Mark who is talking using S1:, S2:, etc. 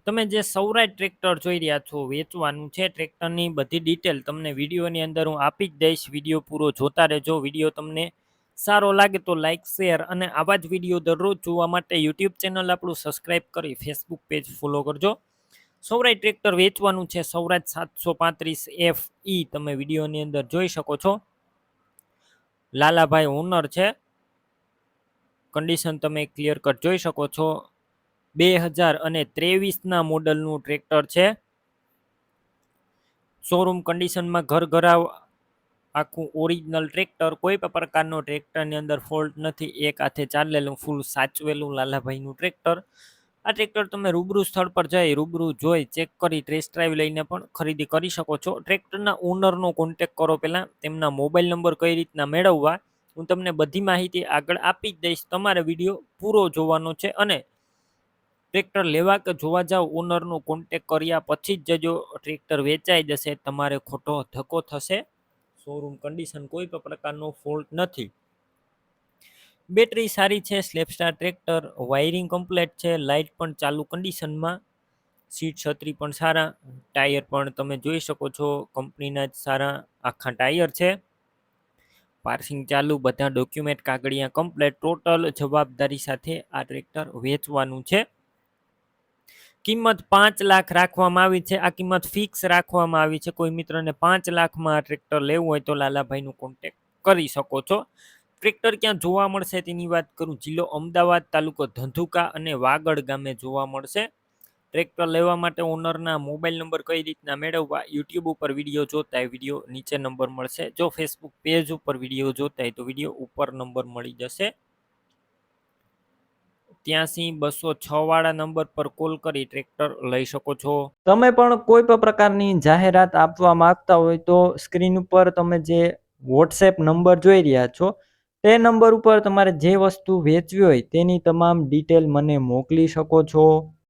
S1: તમે જે સૌરાજ ટ્રેક્ટર જોઈ રહ્યા છો વેચવાનું છે, ટ્રેક્ટરની બધી ડિટેલ તમને વિડીયોની અંદર હું આપી જ દઈશ. વિડીયો પૂરો જોતા રહેજો. વિડીયો તમને સારો લાગે તો લાઇક, શેર અને આવા જ વિડીયો દરરોજ જોવા માટે યુટ્યુબ ચેનલ આપણું સબસ્ક્રાઈબ કરી ફેસબુક પેજ ફોલો કરજો. સૌરાજ ટ્રેક્ટર વેચવાનું છે, સૌરાજ 735 FE તમે વિડીયોની અંદર જોઈ શકો છો. લાલાભાઈ ઓનર છે. કન્ડિશન તમે ક્લિયર કટ જોઈ શકો છો. 2023ના મોડલનું ટ્રેક્ટર છે. શોરૂમ કન્ડિશનમાં ઘરાવ આખું ઓરિજિનલ ટ્રેક્ટર. કોઈ પણ પ્રકારનો ટ્રેક્ટરની અંદર ફોલ્ટ નથી. એક હાથે ચાલેલું ફૂલ સાચવેલું લાલાભાઈનું ટ્રેક્ટર. આ ટ્રેક્ટર તમે રૂબરૂ સ્થળ પર જઈ રૂબરૂ જોઈ ચેક કરી ટેસ્ટ ડ્રાઈવ લઈને પણ ખરીદી કરી શકો છો. ટ્રેક્ટરના ઓનરનો કોન્ટેક કરો. પહેલાં તેમના મોબાઈલ નંબર કઈ રીતના મેળવવા હું તમને બધી માહિતી આગળ આપી જ દઈશ. તમારે વિડીયો પૂરો જોવાનો છે અને ટ્રેક્ટર લેવા કે જોવા જાવ ઓનરનો કોન્ટેક કર્યા પછી જ જજો. ટ્રેક્ટર વેચાઈ જશે, તમારે ખોટો ધક્કો થશે. શોરૂમ કન્ડિશન કોઈ પણ પ્રકારનો ફોલ્ટ નથી. બેટરી સારી છે. સ્લેપસ્ટાર ટ્રેક્ટર, વાયરિંગ કમ્પ્લીટ છે. લાઇટ પણ ચાલુ કન્ડિશનમાં. સીટ છત્રી પણ સારા. ટાયર પણ તમે જોઈ શકો છો કંપનીના જ સારા આખા ટાયર છે. પાર્સિંગ ચાલુ, બધા ડોક્યુમેન્ટ કાગળિયા કમ્પ્લીટ. ટોટલ જવાબદારી સાથે આ ટ્રેક્ટર વેચવાનું છે. કિંમત 5 લાખ રાખવામાં આવી છે. આ કિંમત ફિક્સ રાખવામાં આવી છે. કોઈ મિત્રને 5 લાખમાં આ ટ્રેક્ટર લેવું હોય તો લાલાભાઈનું કોન્ટેક કરી શકો છો. ટ્રેક્ટર ક્યાં જોવા મળશે તેની વાત કરું. જિલ્લો અમદાવાદ, તાલુકો ધંધુકા અને વાગડ ગામે જોવા મળશે. ટ્રેક્ટર લેવા માટે ઓનરના મોબાઈલ નંબર કઈ રીતના મેળવવા, યુટ્યુબ ઉપર વિડીયો જોતા હોય વિડીયો નીચે નંબર મળશે. જો ફેસબુક પેજ ઉપર વિડીયો જોતા હોય તો વિડીયો ઉપર નંબર મળી જશે. 83-206 વાળા નંબર પર કોલ કરી ટ્રેક્ટર લઈ શકો છો. તમે પણ કોઈ પણ પ્રકારની જાહેરાત આપવા માંગતા હોય તો સ્ક્રીન ઉપર તમે જે વોટ્સએપ નંબર જોઈ રહ્યા છો તે નંબર ઉપર તમારે જે વસ્તુ વેચવી હોય તેની તમામ ડિટેલ મને મોકલી શકો છો.